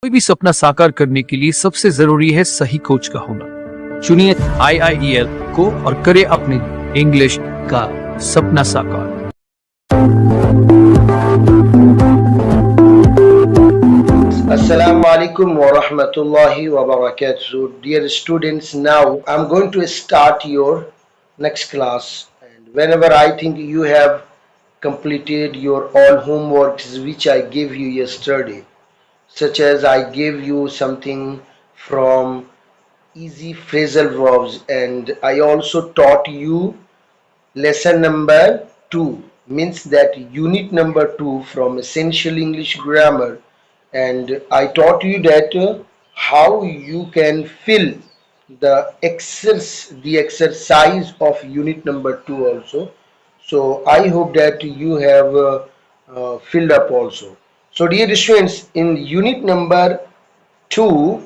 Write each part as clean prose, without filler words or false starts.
कोई भी सपना साकार करने के लिए सबसे जरूरी है सही कोच का होना। चुनिए IIEL को और करें अपने इंग्लिश का सपना साकार। Assalamu alaikum wa rahmatullahi wa barakatuh. Dear students, now I'm going to start your next class. And whenever I think you have completed your all homeworks which I gave you yesterday, such as I gave you something from easy phrasal verbs, and I also taught you lesson number 2, means that unit number 2 from essential English grammar, and I taught you that how you can fill the exercise of unit number 2 also. So I hope that you have filled up also. So dear students, in unit number 2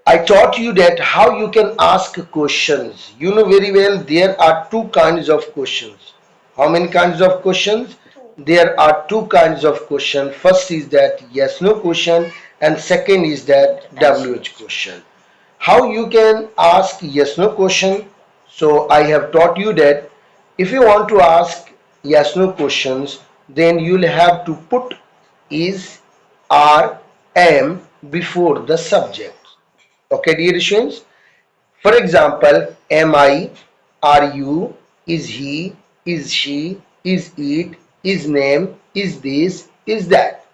I taught you that how you can ask questions. You know very well there are two kinds of questions. How many kinds of questions? There are two kinds of question. First is that yes no question, and second is that WH question. How you can ask yes no question? So I have taught you that if you want to ask yes no questions, then you'll have to put is, are, am before the subject. Okay, dear students. For example, am I, are you, is he, is she, is it, is name, is this, is that.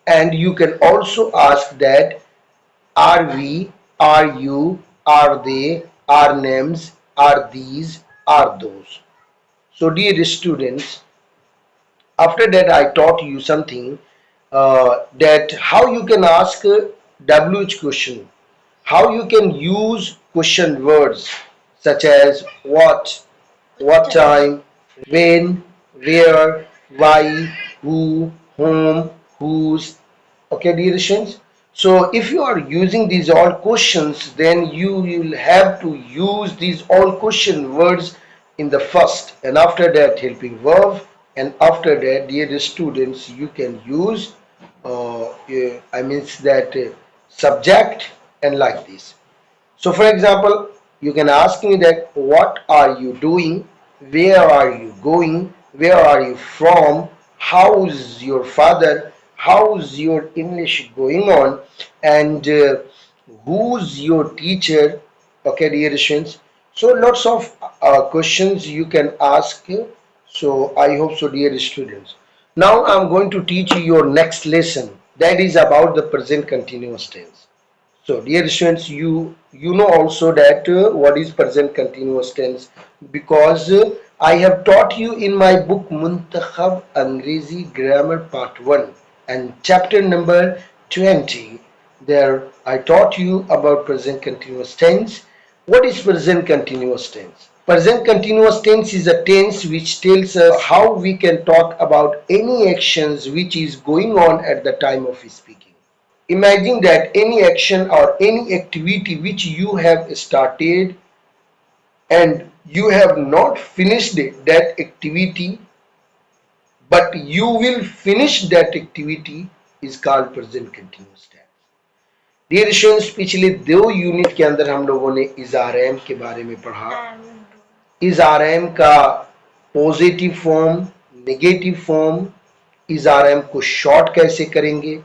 And you can also ask that are we, are you, are they, are names, are these, are those. So dear students, after that I taught you something that how you can ask WH question, how you can use question words such as what time, when, where, why, who, whom, whose. Okay, dear students. So if you are using these all questions, then you will have to use these all question words in the first, and after that helping verb, and after that, dear students, you can use I means that subject and like this. So for example, you can ask me that what are you doing, where are you going, where are you from, how's your father, how's your English going on, and who's your teacher. Okay, dear students. So lots of questions you can ask. So I hope so, dear students. Now I'm going to teach you your next lesson, that is about the present continuous tense. So dear students, you know also that what is present continuous tense, because I have taught you in my book Muntakhab Angrezi Grammar Part 1 and chapter number 20. There I taught you about present continuous tense. What is present continuous tense? Present continuous tense is a tense which tells us how we can talk about any actions which is going on at the time of speaking. Imagine that any action or any activity which you have started and you have not finished that activity, but you will finish that activity, is called present continuous tense. Dear students, पिछले 2 unit के अंदर हम लोगों ने is are M के बारे में पढ़ा। इज आर एम का positive form, negative form, is are am को शॉर्ट कैसे करेंगे,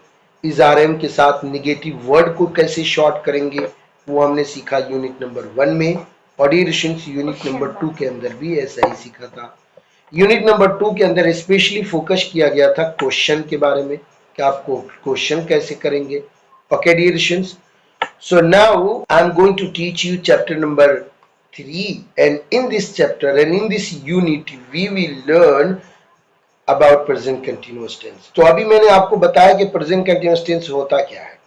इज आर एम के साथ नेगेटिव वर्ड को कैसे शॉर्ट करेंगे, वो हमने सीखा यूनिट नंबर 1 में। और डियर स्टूडेंट्स, यूनिट नंबर 2 के अंदर भी ऐसा ही सीखा था। यूनिट नंबर 2 के अंदर स्पेशली फोकस किया गया था क्वेश्चन के बारे में कि आपको क्वेश्चन कैसे करेंगे। Okay, dear students. So now I'm going to teach you chapter number 3, and in this chapter and in this unit we will learn about present continuous tense. तो अभी मैंने आपको बताया कि present continuous tense होता क्या है।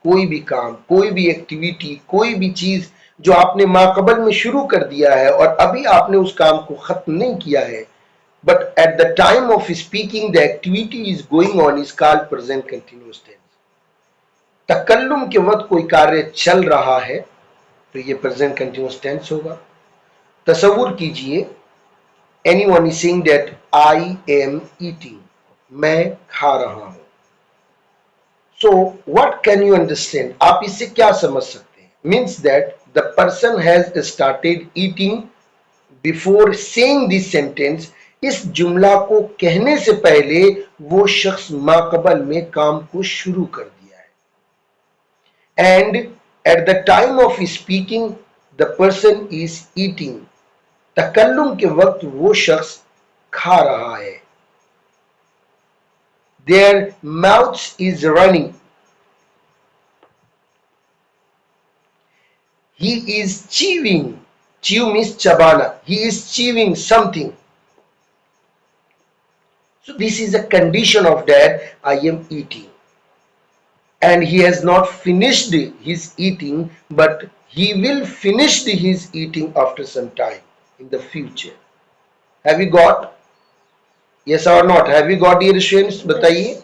कोई भी काम, कोई भी एक्टिविटी, कोई भी चीज जो आपने माकबल में शुरू कर दिया है और अभी आपने उस काम को खत्म नहीं किया है, but at the time of speaking the activity is going on, is called present continuous tense. तकल्लुम के वक्त कोई कार्य चल रहा है तो ये प्रेजेंट कंटिन्यूअस टेंस होगा। तसव्वुर कीजिए, anyone is saying that I am eating, मैं खा रहा हूं। So what can you understand? आप इससे क्या समझ सकते हैं? Means that the person has started eating before saying this sentence. इस जुमला को कहने से पहले वो शख्स माकबल में काम को शुरू कर दिया है. And at the time of speaking the person is eating. तकल्लुम के वक्त वो शख्स खा रहा है. Their mouth is running. He is chewing. Chew means chabana. He is chewing something. So this is a condition of that I am eating. And he has not finished his eating, but he will finish his eating after some time in the future. Have you got? Yes or not? Have you got, dear students? बताइए.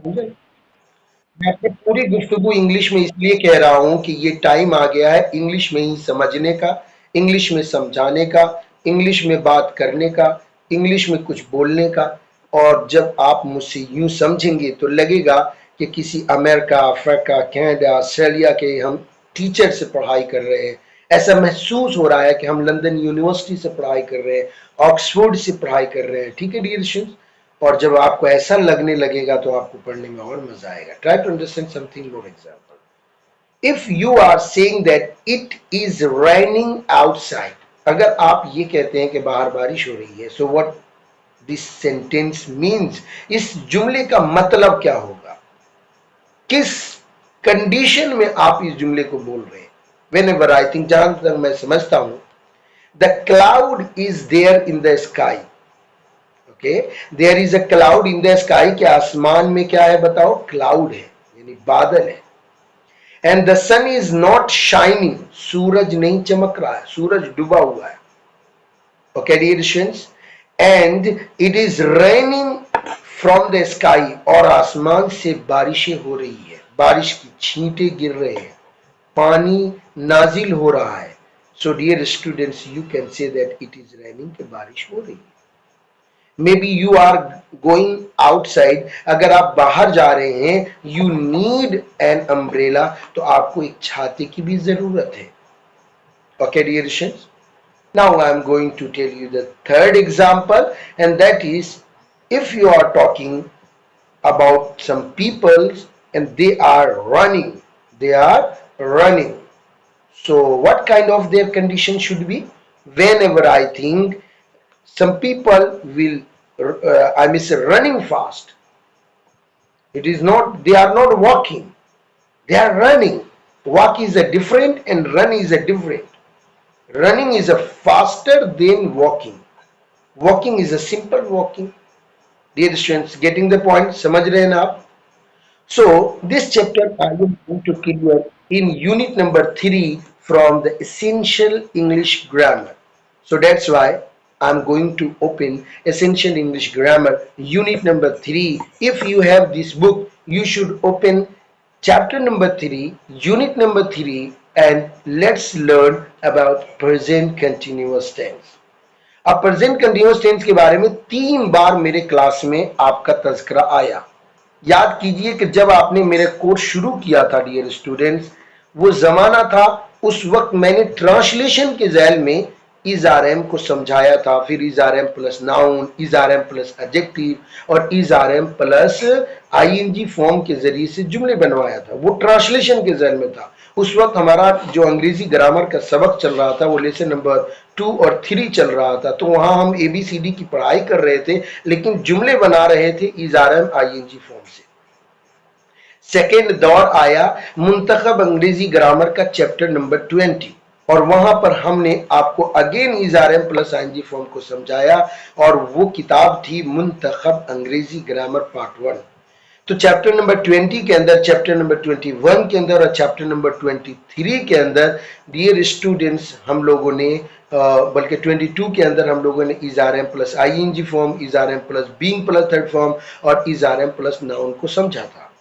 मैं अपनी पूरी गुफ्तगू English में इसलिए कह रहा हूं कि ये टाइम आ गया है इंग्लिश में ही समझने का, इंग्लिश में समझाने का, इंग्लिश में बात करने का, इंग्लिश में कुछ बोलने का. और जब आप मुझसे यूं समझेंगे तो लगेगा कि किसी अमेरिका, अफ्रीका, कनाडा, ऑस्ट्रेलिया के हम टीचर से पढ़ाई कर रहे हैं. ऐसा महसूस हो रहा है कि हम लंदन यूनिवर्सिटी से पढ़ाई कर रहे हैं, ऑक्सफोर्ड से पढ़ाई कर रहे हैं. ठीक है डियर स्टूडेंट्स. और जब आपको ऐसा लगने लगेगा तो आपको पढ़ने में और मजा आएगा. Try to understand something more example. If you are saying that it is raining outside, अगर आप ये कहते हैं कि बाहर बारिश हो रही है, so what this sentence means, इस जुमले का मतलब क्या होगा? किस कंडीशन में आप इस जुमले को बोल रहे हैं? Whenever I think, जहां तक मैं समझता हूं, the cloud is there in the sky. Okay, there is a cloud in the sky. कि आसमान में क्या है बताओ? क्लाउड है, यानी बादल है. And the sun is not shining. सूरज नहीं चमक रहा है, सूरज डूबा हुआ है. Okay, dear students. And it is raining from the sky. और आसमान से बारिशें हो रही है, बारिश की छींटे गिर रहे हैं, पानी नाजिल हो रहा है. So dear students, you can say that it is raining, कि बारिश हो रही है. Maybe you are going outside. अगर आप बाहर जा रहे हैं, you need an umbrella. तो आपको एक छाते की भी जरूरत है. Okay, dear students. Now I am going to tell you the third example, and that is, if you are talking about some people and they are running. They are running. So what kind of their condition should be? Whenever I think some people will I mean running fast, it is not, they are not walking, they are running. Walk is a different and run is a different. Running is a faster than walking. Walking is a simple walking. Dear students, getting the point? समझ रहे हैं ना आप? So this chapter I am going to clear in unit number 3 from the essential English grammar. So that's why I'm going to open essential English grammar unit number 3. If you have this book, you should open chapter number 3, unit number 3, and let's learn about present continuous tense. अब present continuous tense के बारे में 3 बार मेरे class में आपका तज़किरा आया. याद कीजिए कि जब आपने मेरे कोर्स शुरू किया था डियर स्टूडेंट्स, वो जमाना था, उस वक्त मैंने ट्रांसलेशन के ज़ैल में इज़ारएम को समझाया था. फिर इज़ारएम प्लस नाउन, इज़ारएम प्लस एडजेक्टिव और इज़ारएम प्लस आईएनजी फॉर्म के जरिए से जुमले बनवाया था. वो ट्रांसलेशन के ज़ैल में था. उस वक्त हमारा जो अंग्रेजी ग्रामर का सबक चल रहा था वो लेसन नंबर 2 और 3 चल रहा था. तो वहां हम ABCD की पढ़ाई कर रहे थे, लेकिन जुमले बना रहे थे इज़ारएम आईएनजी फॉर्म से. सेकेंड दौर आया मुंतखब अंग्रेजी ग्रामर का चैप्टर नंबर 20, और वहां पर हमने आपको अगेन इज़ारएम प्लस आईएनजी फॉर्म को समझाया, और वो किताब थी मुंतखब अंग्रेजी ग्रामर पार्ट 1. तो चैप्टर नंबर 20 के अंदर, चैप्टर नंबर 21 के अंदर और चैप्टर नंबर 23 के अंदर डियर स्टूडेंट्स हम लोगों ने बल्कि 22 के अंदर हम लोगों ने is are am plus ING form, is are am plus being plus third form और इज़ारएम प्लस नाउन को समझा था.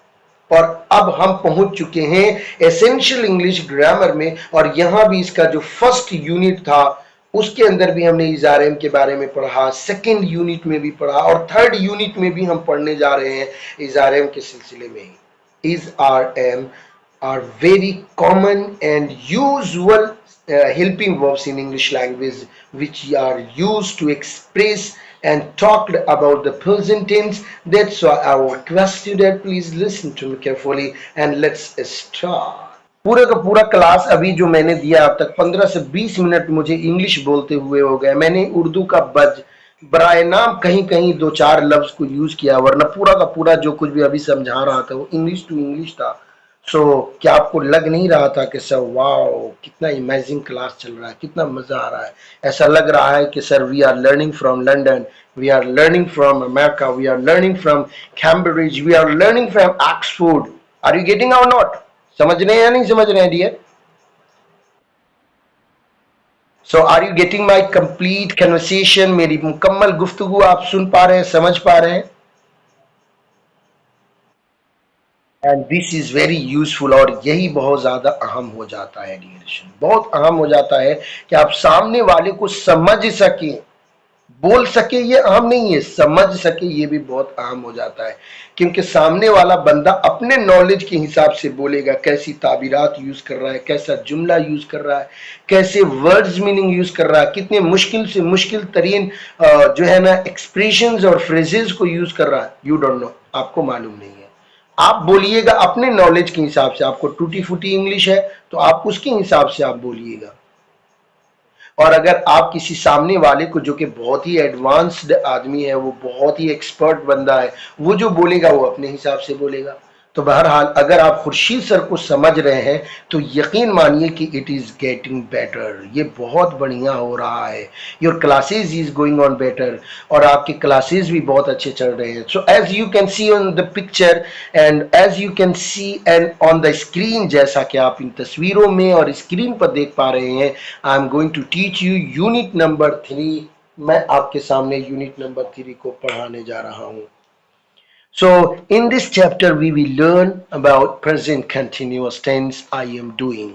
और अब हम पहुंच चुके हैं एसेंशियल इंग्लिश ग्रामर में, और यहां भी इसका जो फर्स्ट यूनिट था उसके अंदर भी हमने इज़ारएम के बारे में पढ़ा, सेकेंड यूनिट में भी पढ़ा, और थर्ड यूनिट में भी हम पढ़ने जा रहे हैं इज़ारएम के सिलसिले में ही. is, are very common and usual helping verbs in English language, which are used to express and talked about the present tense. That's why I would request you that please listen to me carefully and let's start. पूरा का पूरा class अभी जो मैंने दिया अब तक 15 से 20 मिनट मुझे इंग्लिश बोलते हुए हो गए। मैंने उर्दू का बराए नाम कहीं कहीं दो चार लफ्ज को यूज किया, वरना पूरा का पूरा जो कुछ भी अभी समझा रहा था वो इंग्लिश टू इंग्लिश था। क्या आपको लग नहीं रहा था कि सर वाओ कितना इमेजिंग क्लास चल रहा है, कितना मजा आ रहा है? ऐसा लग रहा है कि sir we are learning from London, we are learning from America, we are learning from Cambridge, we are learning from Oxford. Are you getting or not? समझ रहे हैं या नहीं समझ रहे हैं dear? So are you getting my complete conversation? मेरी मुकम्मल गुफ्तगू आप सुन पा रहे हैं, समझ पा रहे हैं? And this is very useful, और यही बहुत ज्यादा अहम हो जाता है डियर, बहुत अहम हो जाता है कि आप सामने वाले को समझ सके। बोल सके ये अहम नहीं है, समझ सके ये भी बहुत अहम हो जाता है, क्योंकि सामने वाला बंदा अपने नॉलेज के हिसाब से बोलेगा, कैसी ताबीरात यूज कर रहा है, कैसा जुमला यूज कर रहा है, कैसे वर्ड्स मीनिंग यूज कर रहा है, कितने मुश्किल से मुश्किल तरीन जो है ना एक्सप्रेशंस और फ्रेजेस को यूज कर रहा है। यू डोंट नो, आपको मालूम नहीं है। आप बोलिएगा अपने नॉलेज के हिसाब से। आपको टूटी फूटी इंग्लिश है तो आप उसके हिसाब से आप बोलिएगा, और अगर आप किसी सामने वाले को जो कि बहुत ही एडवांस्ड आदमी है, वो बहुत ही एक्सपर्ट बंदा है, वो जो बोलेगा वो अपने हिसाब से बोलेगा। तो बहरहाल अगर आप खुर्शीद सर को समझ रहे हैं तो यकीन मानिए कि इट इज गेटिंग बेटर, ये बहुत बढ़िया हो रहा है। Your classes is going on better, और आपके क्लासेज भी बहुत अच्छे चल रहे हैं। So as you can see on the picture and as you can see and on the screen, जैसा कि आप इन तस्वीरों में और स्क्रीन पर देख पा रहे हैं, I am going to teach you unit number 3। मैं आपके सामने यूनिट नंबर 3 को पढ़ाने जा रहा हूं। So in this chapter we will learn about present continuous tense. I am doing.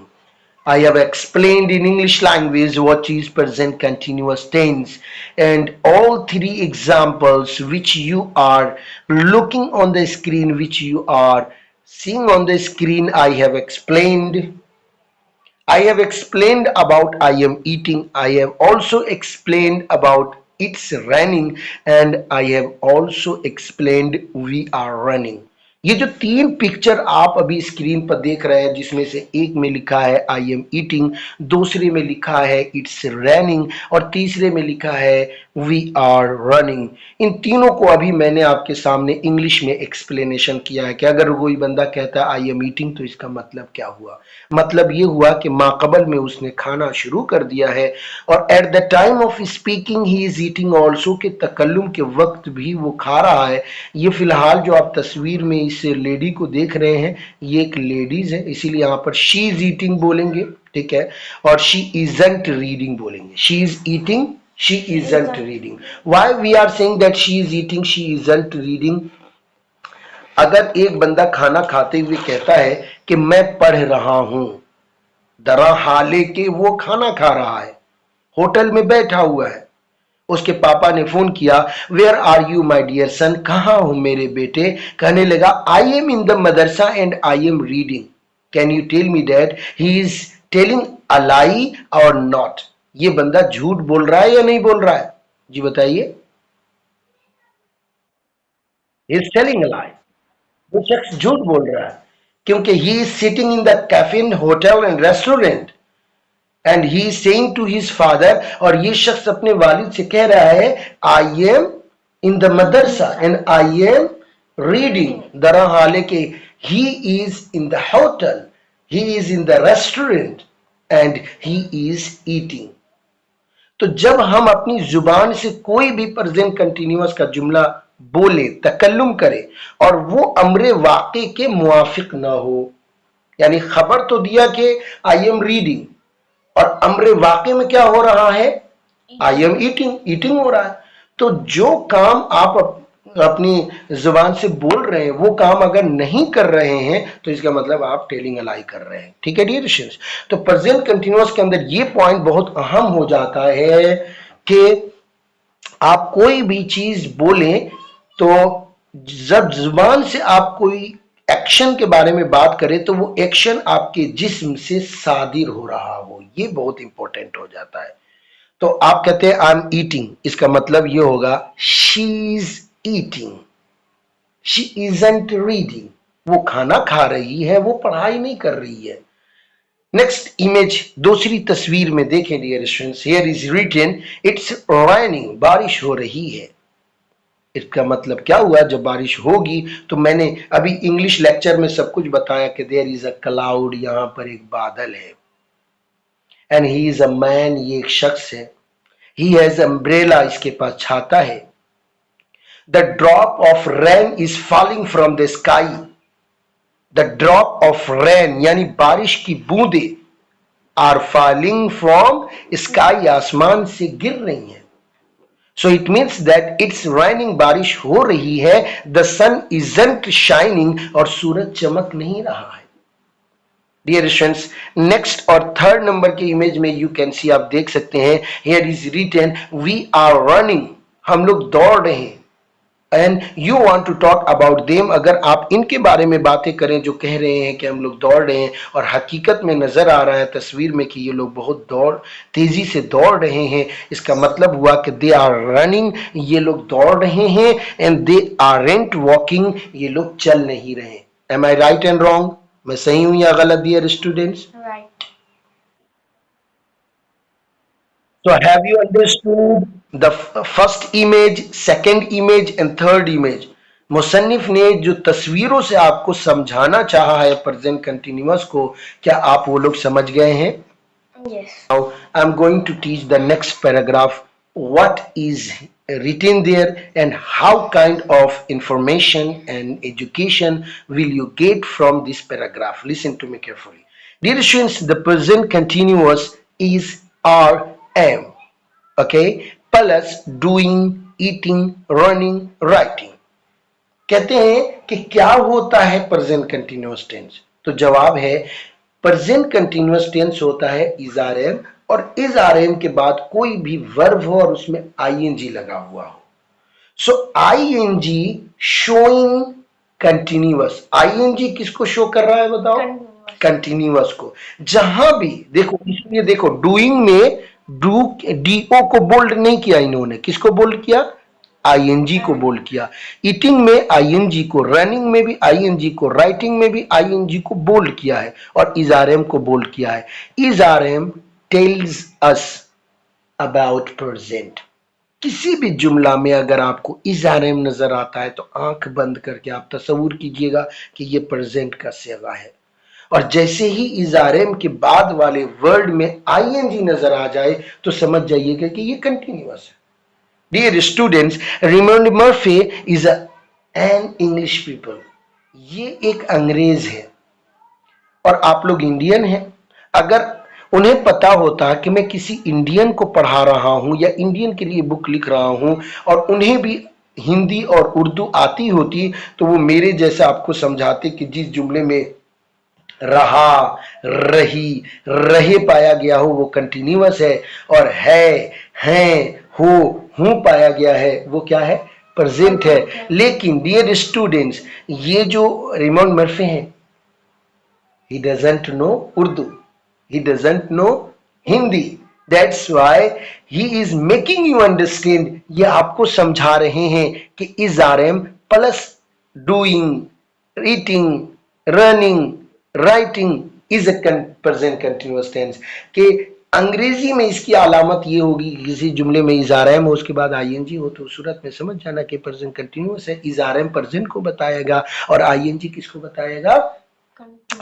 I have explained in English language what is present continuous tense, and all three examples which you are looking on the screen, which you are seeing on the screen, I have explained. I have explained about I am eating. I have also explained about it's raining, and I have also explained we are running. ये जो तीन picture आप अभी screen पर देख रहे हैं, जिसमें से एक में लिखा है आई एम ईटिंग, दूसरे में लिखा है इट्स रनिंग, और तीसरे में लिखा है वी आर रनिंग, इन तीनों को अभी मैंने आपके सामने इंग्लिश में एक्सप्लेनेशन किया है कि अगर कोई बंदा कहता है आई एम ईटिंग तो इसका मतलब क्या हुआ। मतलब ये हुआ कि माकबल में उसने खाना शुरू कर दिया है, और eight the time of speaking he is eating also, के तकल्लुम के वक्त भी वो खा रहा है। ये फिलहाल जो आप तस्वीर में इस लेडी को देख रहे हैं, ये एक लेडीज है, इसीलिए यहाँ पर शी इज ईटिंग बोलेंगे, ठीक है, और शी इजंट रीडिंग बोलेंगे। She is eating, she isn't reading. Why we are saying that she is eating, she isn't reading? अगर एक बंदा खाना खाते हुए कहता है कि मैं पढ़ रहा हूं, दरा हाले के वो खाना खा रहा है, होटल में बैठा हुआ है, उसके पापा ने फोन किया, where are you my dear son, कहाँ हो मेरे बेटे? कहने लगा आई एम इन द मदरसा and I am reading. Can you tell me that he is telling a lie और नॉट? ये बंदा झूठ बोल रहा है या नहीं बोल रहा है? जी बताइए। ही इज टेलिंग अ लाई, वो शख्स झूठ बोल रहा है, क्योंकि he is sitting in the cafe, hotel and restaurant, and he is saying to his father, और ये शख्स अपने वालिद से कह रहा है आई एम इन द मदरसा एंड आई एम रीडिंग, दरा हाले के he is in the hotel, he is in the restaurant and he is eating. तो जब हम अपनी जुबान से कोई भी प्रेजेंट कंटिन्यूअस का जुमला बोले, तकल्लुम करे, और वो अम्रे वाक़े के मुआफिक ना हो, यानी खबर तो दिया कि आई एम रीडिंग, और अम्रे वाक़े में क्या हो रहा है? आई एम ईटिंग, ईटिंग हो रहा है। तो जो काम आप अपनी जुबान से बोल रहे हैं, वो काम अगर नहीं कर रहे हैं तो इसका मतलब आप टेलिंग अ लाई कर रहे हैं, ठीक है डियर स्टूडेंट्स। तो प्रेजेंट कंटिन्यूअस के अंदर ये पॉइंट बहुत अहम हो जाता है कि आप कोई भी चीज बोलें तो जब जुबान से आप कोई एक्शन के बारे में बात करें तो वो एक्शन आपके जिस्म से सादिर हो रहा हो, ये बहुत इंपॉर्टेंट हो जाता है। तो आप कहते हैं आई एम ईटिंग, इसका मतलब ये होगा she is eating, she isn't reading, वो खाना खा रही है, वो पढ़ाई नहीं कर रही है। नेक्स्ट इमेज, दूसरी तस्वीर में देखें dear students, here is written it's raining, बारिश हो रही है। इसका मतलब क्या हुआ, जब बारिश होगी तो मैंने अभी इंग्लिश लेक्चर में सब कुछ बताया कि देयर इज अ क्लाउड, यहां पर एक बादल है, and he is a man, ये एक शख्स है, ही हैज अम्ब्रेला, इसके पास छाता है, the drop of rain is falling from the sky, the drop of rain यानी बारिश की बूंदे आर फॉलिंग फ्रॉम स्काई, आसमान से गिर रही हैं। So it means that it's raining, बारिश हो रही है, the sun isn't shining, और सूरज चमक नहीं रहा है। Dear students, next और थर्ड नंबर के इमेज में you can see, आप देख सकते हैं, here is written we are running, हम लोग दौड़ रहे हैं, and you want to talk about them, अगर आप इनके बारे में बातें करें जो कह रहे हैं कि हम लोग दौड़ रहे हैं और हकीकत में नजर आ रहा है तस्वीर में कि ये लोग बहुत तेजी से दौड़ रहे हैं, इसका मतलब हुआ कि दे आर रनिंग, ये लोग दौड़ रहे हैं, एंड दे आरंट वॉकिंग, ये लोग चल नहीं रहे। Am I right and wrong, मैं सही हूं या गलत dear students? So have you understood the first image, second image and third image? मुसन्निफ ने जो तस्वीरों से आपको समझाना चाहा है प्रेजेंट कंटिन्यूअस को, क्या आप वो लोग समझ गए हैं? Yes. Now I am going to teach the next paragraph, what is written there and how kind of information and education will you get from this paragraph. Listen to me carefully. Dear students, the present continuous is am, okay, plus doing, eating, running, writing. कहते हैं कि क्या होता है present continuous tense, तो जवाब है present continuous tense होता है इज आर एम, और इज आर एम के बाद कोई भी वर्ब हो और उसमें आईएनजी लगा हुआ हो। सो आईएनजी शोइंग कंटिन्यूअस, आईएनजी किसको शो कर रहा है बताओ? कंटिन्यूअस को। जहां भी देखो, इसलिए देखो डूइंग में डीओ को बोल्ड नहीं किया इन्होंने, किसको बोल्ड किया? आईएनजी को बोल्ड किया। ईटिंग में आईएनजी को, रनिंग में भी आईएनजी को, राइटिंग में भी आईएनजी को बोल्ड किया है, और इजआरएम को बोल्ड किया है। इजआरएम टेल्स अस अबाउट प्रेजेंट। किसी भी जुमला में अगर आपको इजआरएम नजर आता है तो आंख बंद करके आप तसव्वुर कीजिएगा कि ये प्रेजेंट का सिगा है, और जैसे ही इजआरएम के बाद वाले वर्ड में आईएनजी नजर आ जाए तो समझ जाइएगा कि ये कंटिन्यूअस है। Dear students, Raymond Murphy is an English people, ये एक अंग्रेज है और आप लोग इंडियन हैं। अगर उन्हें पता होता कि मैं किसी इंडियन को पढ़ा रहा हूं या इंडियन के लिए बुक लिख रहा हूं और उन्हें भी हिंदी और उर्दू आती होती, तो वो मेरे जैसा आपको समझाते कि जिस जुमले में रहा, रही, रहे पाया गया हो वो कंटिन्यूअस है, और है, हैं, हो, हूं पाया गया है वो क्या है? प्रेजेंट है। लेकिन डियर स्टूडेंट्स, ये जो रेमंड मर्फी हैं, he doesn't know Urdu, he doesn't know Hindi, that's why he is making you understand, ये आपको समझा रहे हैं कि is are am plus doing, eating, running, writing is a present continuous tense, कि अंग्रेजी में इसकी अलामत ये होगी कि किसी जुमले में इजआरएम हो उसके बाद आईएनजी हो, तो सूरत में समझ जाना कि प्रेजेंट कंटिन्यूअस है। इजआरएम प्रेजेंट को बताएगा और आईएनजी किसको बताएगा?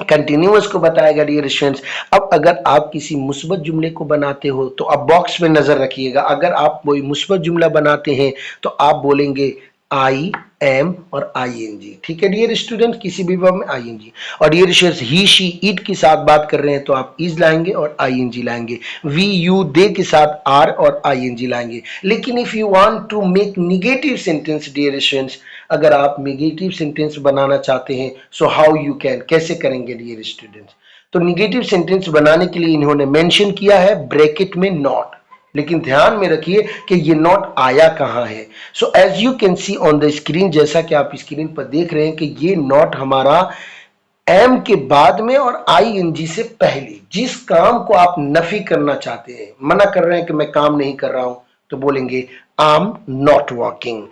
कंटिन्यूअस को बताएगा। डियर स्टूडेंट्स, अब अगर आप किसी मुस्बत जुमले को बनाते हो तो आप बॉक्स में नजर रखिएगा। अगर आप कोई मुस्बत जुमला बनाते हैं तो आप बोलेंगे आई एम और आईएनजी, ठीक है डियर स्टूडेंट, किसी भी वर्ब में आईएनजी। और dear students, he she it के साथ बात कर रहे हैं तो आप इज लाएंगे और आईएनजी लाएंगे। वी यू दे के साथ आर और आईएनजी लाएंगे। लेकिन if you want to make negative sentence dear students, अगर आप नेगेटिव सेंटेंस बनाना चाहते हैं, सो हाउ यू कैन, कैसे करेंगे डियर स्टूडेंट्स? तो नेगेटिव सेंटेंस बनाने के लिए इन्होंने मेंशन किया है ब्रैकेट में नॉट, लेकिन ध्यान में रखिए कि ये नॉट आया कहाँ है। So as you can see on the screen, जैसा कि आप स्क्रीन पर देख रहे हैं कि ये नॉट हमारा एम के बाद में और आईएनजी से पहले, जिस काम को आप नफी करना चाहते हैं, मना कर रहे हैं कि मैं काम नहीं कर रहा हूं, तो बोलेंगे आई एम नॉट वॉकिंग।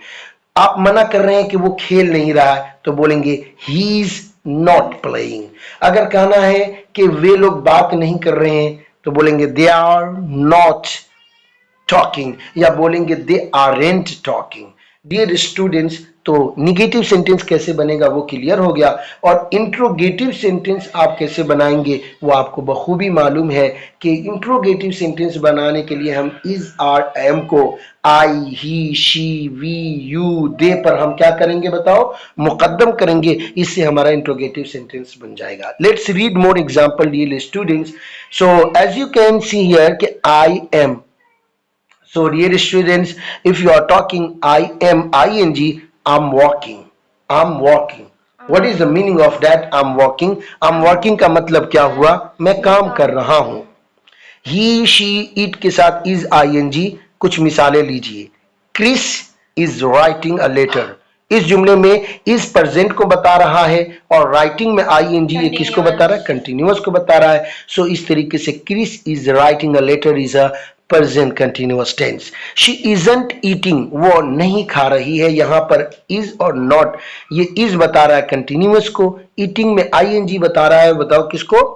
आप मना कर रहे हैं कि वो खेल नहीं रहा है, तो बोलेंगे ही इज नॉट प्लेइंग। अगर कहना है कि वे लोग बात नहीं कर रहे हैं, तो बोलेंगे दे आर नॉट टॉकिंग, या बोलेंगे they aren't talking. Dear students, तो निगेटिव सेंटेंस कैसे बनेगा वो क्लियर हो गया, और इंट्रोगेटिव सेंटेंस आप कैसे बनाएंगे वो आपको बखूबी मालूम है कि इंट्रोगेटिव सेंटेंस बनाने के लिए हम इज आर एम को आई, ही, शी, वी, यू, दे पर हम क्या करेंगे बताओ, मुकद्दम करेंगे। इससे हमारा इंट्रोगेटिव सेंटेंस बन जाएगा। Let's read more example dear students. So as you can see here कि I am, so dear students, if you are talking I am ing, I'm walking, I'm walking. What is the meaning of that? I'm walking. I'm walking का मतलब क्या हुआ, मैं काम कर रहा हूं। he, she, it के साथ is ing। कुछ मिसालें लीजिए। Chris is writing a letter। इस जुमले में इस प्रेजेंट को बता रहा है और राइटिंग में ing ये किसको बता रहा है, कंटिन्यूअस को बता रहा है। सो इस तरीके से Chris is writing a letter is a present continuous tense। she isn't eating, वो नहीं खा रही है। यहां पर is और not, ये is बता रहा है कंटिन्यूअस को, eating में ing बता रहा है, बताओ किसको,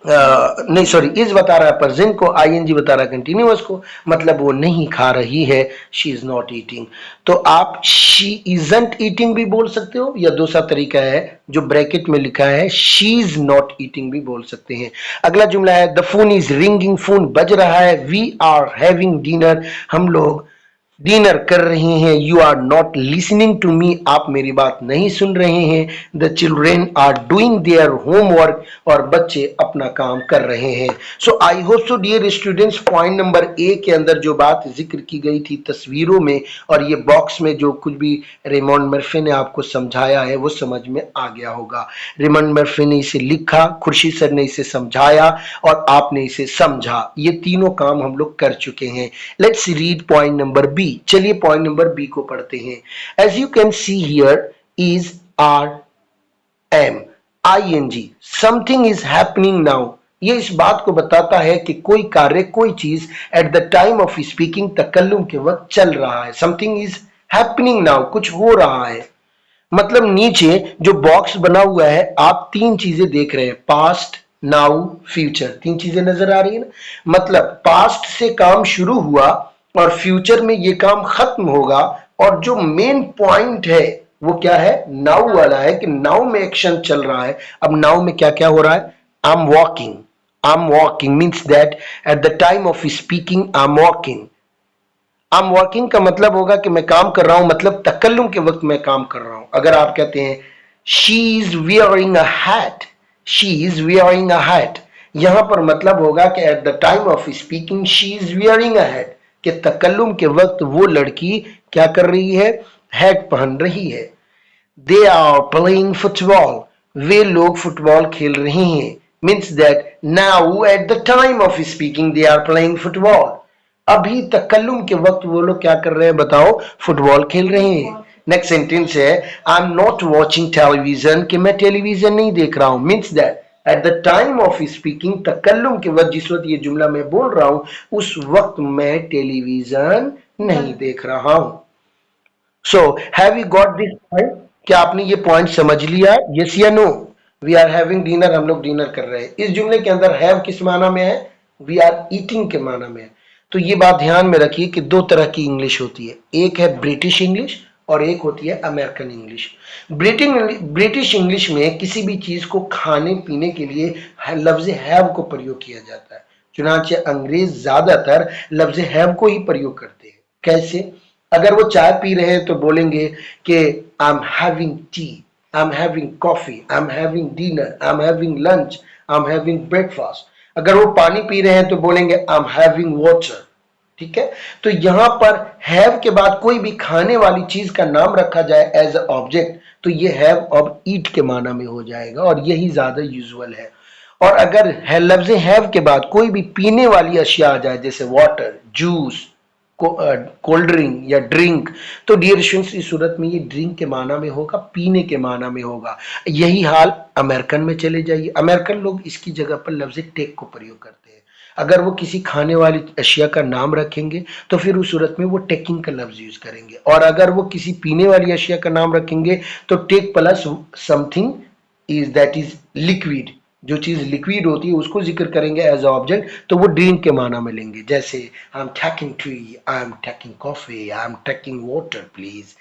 नहीं सॉरी, इज बता रहा है प्रेजेंट को, आईएनजी बता रहा है कंटिन्यूअस को, मतलब वो नहीं खा रही है, शी इज नॉट ईटिंग। तो आप शी इजंट ईटिंग भी बोल सकते हो, या दूसरा तरीका है जो ब्रैकेट में लिखा है शी इज नॉट ईटिंग भी बोल सकते हैं। अगला जुमला है the phone is ringing, phone बज रहा है। वी आर हैविंग डिनर, हम लोग डिनर कर रहे हैं। You are not listening to me, आप मेरी बात नहीं सुन रहे हैं। The children are doing their homework, और बच्चे अपना काम कर रहे हैं। So I hope so dear students, point number A के अंदर जो बात जिक्र की गई थी तस्वीरों में और ये बॉक्स में जो कुछ भी रेमंड मर्फी ने आपको समझाया है वो समझ में आ गया होगा। रेमंड मर्फी ने इसे लिखा, खुर्शीद सर ने इसे समझाया और आपने इसे समझा। ये तीनों काम हम लोग कर चुके हैं। Let's read point number B. चलिए पॉइंट नंबर बी को पढ़ते हैं। As you can see here is are am ing, something is happening now, ये इस बात को बताता है कि कोई कार्य, कोई चीज at the time of speaking, तकल्लुम के वक्त चल रहा है। समथिंग इज हैपनिंग नाउ, कुछ हो रहा है। मतलब नीचे जो बॉक्स बना हुआ है आप तीन चीजें देख रहे हैं, पास्ट, नाउ, फ्यूचर, तीन चीजें नजर आ रही है ना। मतलब पास्ट से काम शुरू हुआ और फ्यूचर में ये काम खत्म होगा, और जो मेन पॉइंट है वो क्या है, नाउ वाला है कि नाउ में एक्शन चल रहा है। अब नाउ में क्या क्या हो रहा है, I am walking, I am walking means that at the time of speaking I am walking. I am walking का मतलब होगा कि मैं काम कर रहा हूं, मतलब तकल्लुम के वक्त मैं काम कर रहा हूं। अगर आप कहते हैं she is wearing a hat, she is wearing a hat, यहां पर मतलब होगा कि eight the time of speaking she is wearing a hat, कि तकल्लुम के वक्त वो लड़की क्या कर रही है, हैट पहन रही है। दे आर प्लेइंग फुटबॉल, वे लोग फुटबॉल खेल रहे हैं। Means that now at the time of speaking they are playing football, अभी तकल्लुम के वक्त वो लोग क्या कर रहे हैं बताओ, फुटबॉल खेल रहे हैं। नेक्स्ट सेंटेंस है I am not watching television, कि मैं टेलीविजन नहीं देख रहा हूं। Means that at the time of speaking, तकल्लुम के वक्त, जिस वक्त ये जुमला मैं बोल रहा हूं उस वक्त मैं टेलीविजन नहीं देख रहा हूं। So have you got this point, क्या आपने ये पॉइंट समझ लिया, यस या no. We are having dinner, हम लोग डिनर कर रहे हैं। इस जुमले के अंदर हैव किस माना में है, वी आर ईटिंग के माना में है। तो ये बात ध्यान में रखिए कि दो तरह की इंग्लिश होती है, एक है ब्रिटिश इंग्लिश और एक होती है अमेरिकन इंग्लिश। ब्रिटिश इंग्लिश में किसी भी चीज को खाने पीने के लिए लफ्ज हैव को प्रयोग किया जाता है, चुनांचे अंग्रेज ज्यादातर लफ्ज हैव को ही प्रयोग करते हैं। कैसे, अगर वो चाय पी रहे हैं तो बोलेंगे कि I am having T, I am having coffee, I am having dinner, I am having lunch, I am having breakfast. अगर वो पानी पी रहे हैं तो बोलेंगे आई एम हैविंग वाटर। ठीक है, तो यहां पर हैव के बाद कोई भी खाने वाली चीज का नाम रखा जाए एज अ ऑब्जेक्ट तो ये हैव अब ईट के माना में हो जाएगा, और यही ज्यादा यूजुअल है। और अगर है लफ्ज हैव के बाद कोई भी पीने वाली अशिया आ जाए जैसे वाटर, जूस, कोल्ड ड्रिंक या ड्रिंक, तो डियर स्टूडेंट्स इस सूरत में ये ड्रिंक के माना में होगा, पीने के माना में होगा। यही हाल अमेरिकन में चले जाइए, अमेरिकन लोग इसकी जगह पर लफ्ज टेक को प्रयोग करते हैं। अगर वो किसी खाने वाली अशिया का नाम रखेंगे तो फिर उस सूरत में वो टेकिंग का लफ्ज यूज करेंगे, और अगर वो किसी पीने वाली अशिया का नाम रखेंगे तो take plus something is that is liquid, जो चीज लिक्विड होती है उसको जिक्र करेंगे एज ऑब्जेक्ट, तो वो ड्रिंक के माना में लेंगे। जैसे I am taking tea, I am taking coffee, I am taking water please.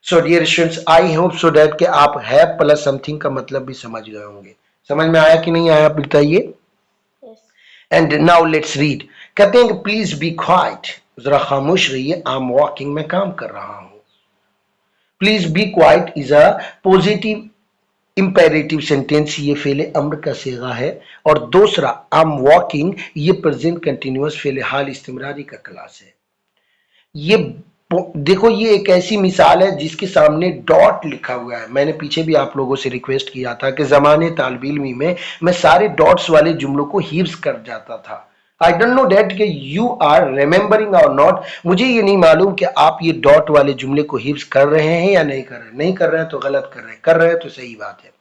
So dear students, I hope so that कि आप हैव प्लस समथिंग का मतलब भी समझ गए होंगे। समझ में आया कि नहीं आया बताइए। And now let's read. कहते हैं कि प्लीज बी क्वाइट, जरा खामोश रहिए, आई एम वॉकिंग, मैं काम कर रहा हूं। Please be quite is a positive imperative sentence, ये फेले अम्र का सेगा है। और दूसरा आई एम वॉकिंग, ये प्रेजेंट कंटिन्यूअस फेले हाल इस्तिमरारी का क्लास है। ये देखो, ये एक ऐसी मिसाल है जिसके सामने डॉट लिखा हुआ है। मैंने पीछे भी आप लोगों से रिक्वेस्ट किया था कि जमाने तालिब इल्मी में मैं सारे डॉट्स वाले जुमलों को हिफ्ज कर जाता था। आई डोंट नो डेट कि यू आर रिमेंबरिंग और नॉट, मुझे ये नहीं मालूम कि आप ये डॉट वाले जुमले को हिफ्ज कर रहे हैं या नहीं कर रहे हैं। नहीं कर रहे हैं तो गलत कर रहे हैं, कर रहे हैं तो सही बात है।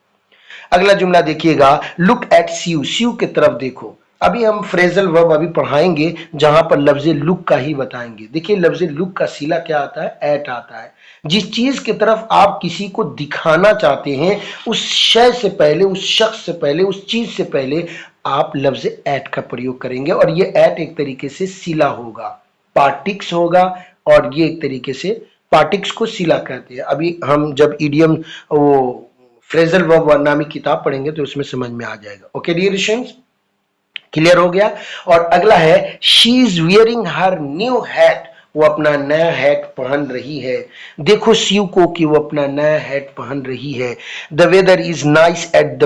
अगला जुमला देखिएगा, लुक एट सीयू, सीयू की तरफ देखो। अभी हम फ्रेजल वर्ब अभी पढ़ाएंगे जहां पर लफ्ज लुक का ही बताएंगे। देखिए लफ्ज लुक का सिला क्या आता है, एट आता है। जिस चीज की तरफ आप किसी को दिखाना चाहते हैं उस शय से पहले, उस शख्स से पहले, उस चीज से पहले आप लफ्ज एट का प्रयोग करेंगे, और ये एट एक तरीके से सिला होगा, पार्टिक्स होगा, और ये एक तरीके से पार्टिक्स को सिला कहते हैं। अभी हम जब इडियम वो फ्रेजल वर्ब नामी किताब पढ़ेंगे तो उसमें समझ में आ जाएगा। ओके डियर स्टूडेंट्स, क्लियर हो गया। और अगला है she is wearing her new hat, वो अपना नया हैट पहन रही है। देखो सीयू को कि वो अपना नया हैट पहन रही है। The weather is nice at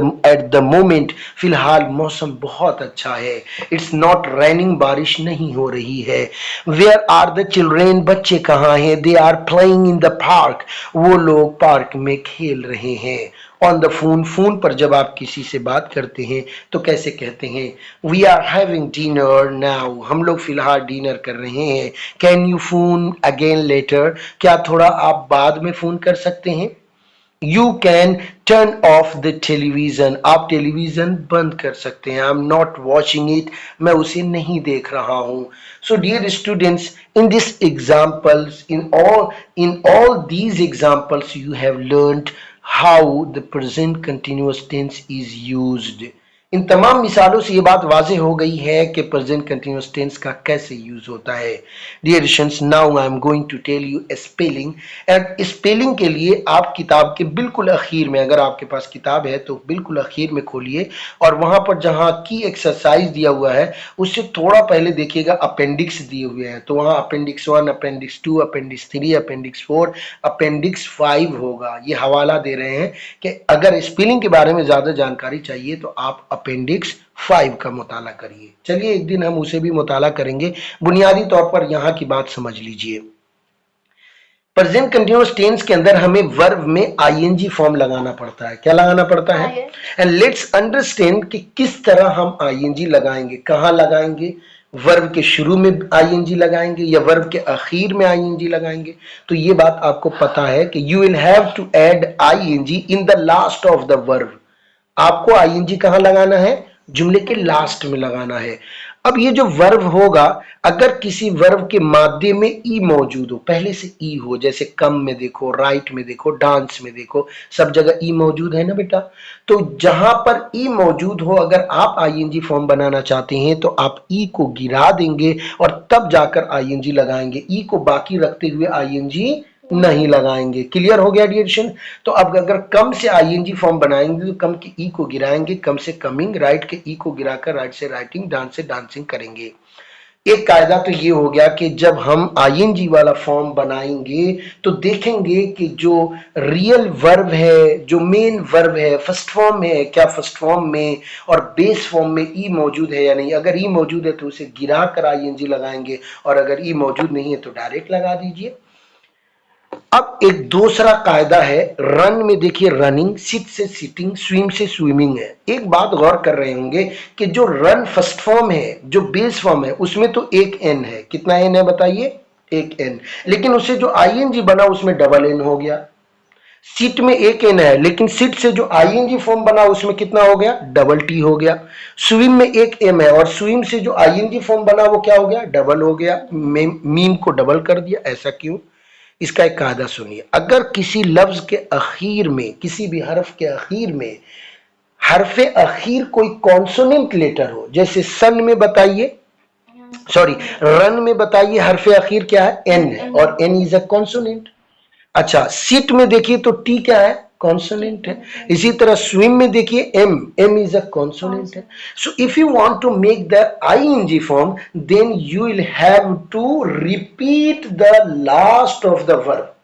the moment, फिलहाल मौसम बहुत अच्छा है। इट्स नॉट रेनिंग, बारिश नहीं हो रही है। वेयर आर द चिल्ड्रेन, बच्चे कहाँ हैं। They are playing in the park, वो लोग पार्क में खेल रहे हैं। ऑन द फोन, फोन पर जब आप किसी से बात करते हैं तो कैसे कहते हैं, we are having dinner now, हम लोग फिलहाल डिनर कर रहे हैं। Can you phone again later, क्या थोड़ा आप बाद में फोन कर सकते हैं। You can turn off the television, आप टेलीविजन बंद कर सकते हैं। I am not watching it, मैं उसे नहीं देख रहा हूं। So dear students, in this examples, in all these examples you have learned how the present continuous tense is used. इन तमाम मिसालों से ये बात वाज़ेह हो गई है कि प्रेजेंट कंटिन्यूअस टेंस का कैसे यूज होता है। Dear students, now I am going to tell you spelling. And spelling के लिए आप किताब के बिल्कुल अखीर में, अगर आपके पास किताब है तो बिल्कुल अखीर में खोलिए, और वहां पर जहां की एक्सरसाइज दिया हुआ है उससे थोड़ा पहले देखिएगा अपेंडिक्स दिए हुए हैं। तो वहां appendix 1, appendix 2, appendix 3, appendix 4, appendix 5 होगा। ये हवाला दे रहे हैं कि अगर स्पेलिंग के बारे में ज्यादा जानकारी चाहिए तो आप अपेंडिक्स 5 का मुताला करिए। चलिए एक दिन हम उसे भी मुताला करेंगे। बुनियादी तौर पर यहां की बात समझ लीजिए। प्रेजेंट कंटिन्यूअस टेंस के अंदर हमें वर्ब में आईएनजी फॉर्म लगाना पड़ता है। क्या लगाना पड़ता है? एंड लेट्स अंडरस्टैंड कि किस तरह हम आईएनजी लगाएंगे, कहां लगाएंगे। वर्ब के शुरू में आईएनजी लगाएंगे या वर्ब के आखिर में आईएनजी लगाएंगे। तो ये बात आपको पता है कि you will have to add ING in the last of the verb. आपको आईएनजी कहां लगाना है? जुमले के लास्ट में लगाना है। अब ये जो वर्ब होगा, अगर किसी वर्ब के माध्य में ई मौजूद हो, पहले से ई हो, जैसे कम में देखो, राइट में देखो, डांस में देखो, सब जगह ई मौजूद है ना बेटा। तो जहां पर ई मौजूद हो, अगर आप आईएनजी फॉर्म बनाना चाहते हैं तो आप ई को गिरा देंगे और तब जाकर आईएनजी लगाएंगे। ई को बाकी रखते हुए आईएनजी नहीं लगाएंगे। क्लियर हो गया डियर स्टूडेंट? तो अब अगर कम से आईएनजी फॉर्म बनाएंगे तो कम के ई को गिराएंगे, कम से कमिंग, राइट के ई को गिराकर राइट से राइटिंग, डांस से डांसिंग करेंगे। एक कायदा तो ये हो गया कि जब हम आईएनजी वाला फॉर्म बनाएंगे तो देखेंगे कि जो रियल वर्ब है, जो मेन वर्ब है, फर्स्ट फॉर्म है क्या, फर्स्ट फॉर्म में और बेस फॉर्म में ई मौजूद है या नहीं। अगर ई मौजूद है तो उसे गिरा कर आईएनजी लगाएंगे, और अगर ई मौजूद नहीं है तो डायरेक्ट लगा दीजिए। अब एक दूसरा कायदा है रन में, देखिए रनिंग, सिट से सिटिंग, स्विम से स्विमिंग है। एक बात गौर कर रहे होंगे कि जो रन फर्स्ट फॉर्म है, जो बेस फॉर्म है, उसमें तो एक एन है। कितना एन है बताइए? एक एन। लेकिन उससे जो आईएनजी बना उसमें डबल एन हो गया। सीट में एक एन है, लेकिन सीट से जो आईएनजी फॉर्म बना उसमें कितना हो गया? डबल टी हो गया। स्विम में एक एम है और स्विम से जो आईएनजी फॉर्म बना वो क्या हो गया? डबल हो गया। मीम को डबल कर दिया। ऐसा क्यों? इसका एक कायदा सुनिए। अगर किसी लफ्ज के अखीर में, किसी भी हर्फ के अखीर में, हरफ अखीर कोई कॉन्सोनेंट लेटर हो, जैसे सन में बताइए, सॉरी रन में बताइए, हरफ अखीर क्या है? एन है, और एन इज अ कॉन्सोनेंट। अच्छा, सीट में देखिए तो टी क्या है? कॉन्सोनेंट है। इसी तरह स्विम में देखिए M, M is a consonant है। So if you want to make the ING form, then you will have to repeat the last of the verb.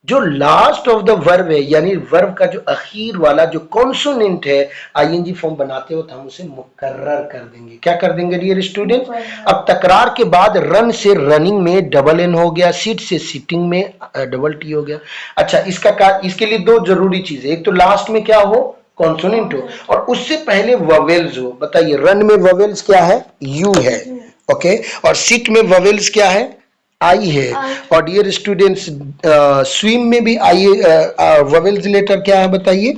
जो लास्ट ऑफ द वर्ब है, यानी verb का जो अखीर वाला जो कॉन्सोनेंट है, ING form बनाते हो तो हम उसे मुकर्रर कर देंगे। क्या कर देंगे डियर स्टूडेंट? अब तकरार के बाद रन से रनिंग में डबल एन हो गया, सीट से सीटिंग में डबल टी हो गया। अच्छा, इसके लिए दो जरूरी चीजें, एक तो लास्ट में क्या हो? कॉन्सोनेंट हो, और उससे पहले वोवेल्स हो। बताइए, रन में वोवेल्स क्या है? यू है, ओके। और सीट में वोवेल्स क्या है? आई है। और डियर स्टूडेंट्स, स्विम में भी आई, वोवेल्स लेटर क्या है बताइए?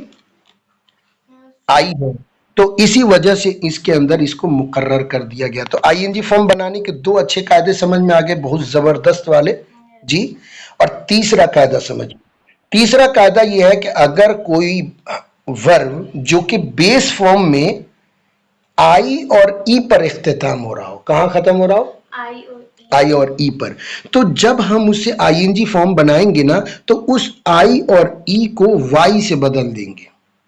आई है। तो इसी वजह से इसके अंदर इसको मुकर्रर कर दिया गया। तो आईएनजी फॉर्म बनाने के दो अच्छे कायदे समझ में आ गए, बहुत जबरदस्त वाले जी। और तीसरा कायदा समझिए। तीसरा कायदा यह है कि अगर कोई वर्ब जो कि बेस फॉर्म में आई और ई पर इख्तिताम हो रहा हो, कहां खत्म हो रहा हो? आई और ई पर, तो जब हम उससे आईएनजी फॉर्म बनाएंगे ना, तो उस आई और ई को वाई से बदल देंगे।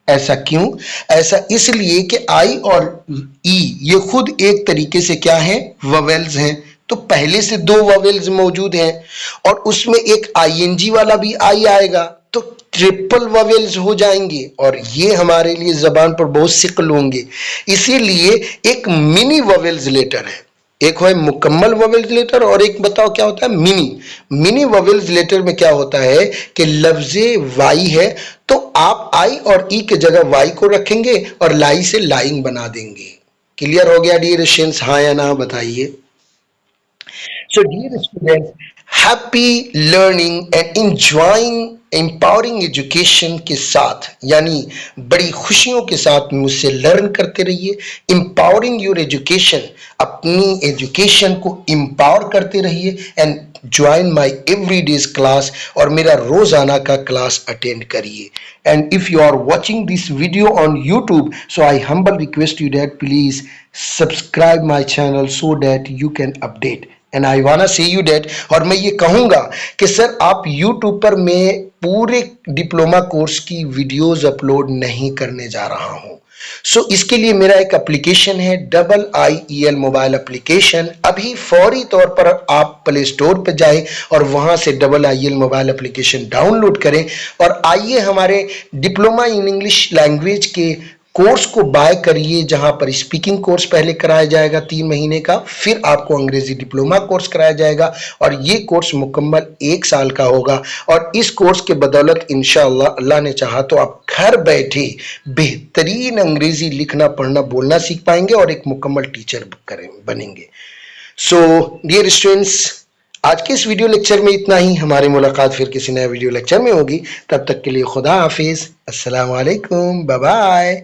ऐसा क्यों? ऐसा इसलिए कि आई और ई ये खुद एक तरीके से क्या है? वोवेल्स हैं। तो पहले से दो वोवेल्स मौजूद हैं और उसमें एक आईएनजी वाला भी आई आएगा, तो ट्रिपल वोवेल्स हो जाएंगे और ये हमारे लिए जबान पर बहुत सिकल होंगे। इसीलिए एक मिनी वोवेल्स लेटर है, एक है मुकम्मल वोवेल्स लेटर और एक बताओ क्या होता है? मिनी। मिनी वोवेल्स लेटर में क्या होता है कि लफ्जे वाई है तो आप आई और ई के जगह वाई को रखेंगे और लाई से लाइंग बना देंगे। क्लियर हो गया डियर स्टूडेंट्स? हाँ या ना बताइए। So dear students, happy learning and enjoying empowering education के साथ, यानी बड़ी खुशियों के साथ मुझसे लर्न करते रहिए। एम्पावरिंग योर एजुकेशन, अपनी एजुकेशन को एम्पावर करते रहिए। And join my everyday's class, और मेरा रोजाना का क्लास अटेंड करिए। And if you are watching this video on YouTube, so I humble request you that please subscribe my channel so that you can update. And I wanna say you date, और मैं ये कहूंगा कि sir आप YouTube पर मैं पूरे diploma course की वीडियोस अपलोड नहीं करने जा रहा हूं। सो इसके लिए मेरा एक एप्लीकेशन है, IIEL मोबाइल एप्लीकेशन। अभी फौरी तौर पर आप प्ले स्टोर पर जाएं और वहां से IIL मोबाइल एप्लीकेशन डाउनलोड करें और आइए हमारे डिप्लोमा इन इंग्लिश लैंग्वेज के कोर्स को बाय करिए, जहां पर स्पीकिंग कोर्स पहले कराया जाएगा 3 महीने का, फिर आपको अंग्रेजी डिप्लोमा कोर्स कराया जाएगा और ये कोर्स मुकम्मल 1 साल का होगा। और इस कोर्स के बदौलत इंशाअल्लाह, अल्लाह ने चाहा तो आप घर बैठे बेहतरीन अंग्रेजी लिखना, पढ़ना, बोलना सीख पाएंगे और एक मुकम्मल टीचर बनेंगे। सो डियर स्टूडेंट्स, आज के इस वीडियो लेक्चर में इतना ही। हमारी मुलाकात फिर किसी नए वीडियो लेक्चर में होगी। तब तक के लिए खुदा हाफिज, अस्सलाम वालेकुम, बाय बाय।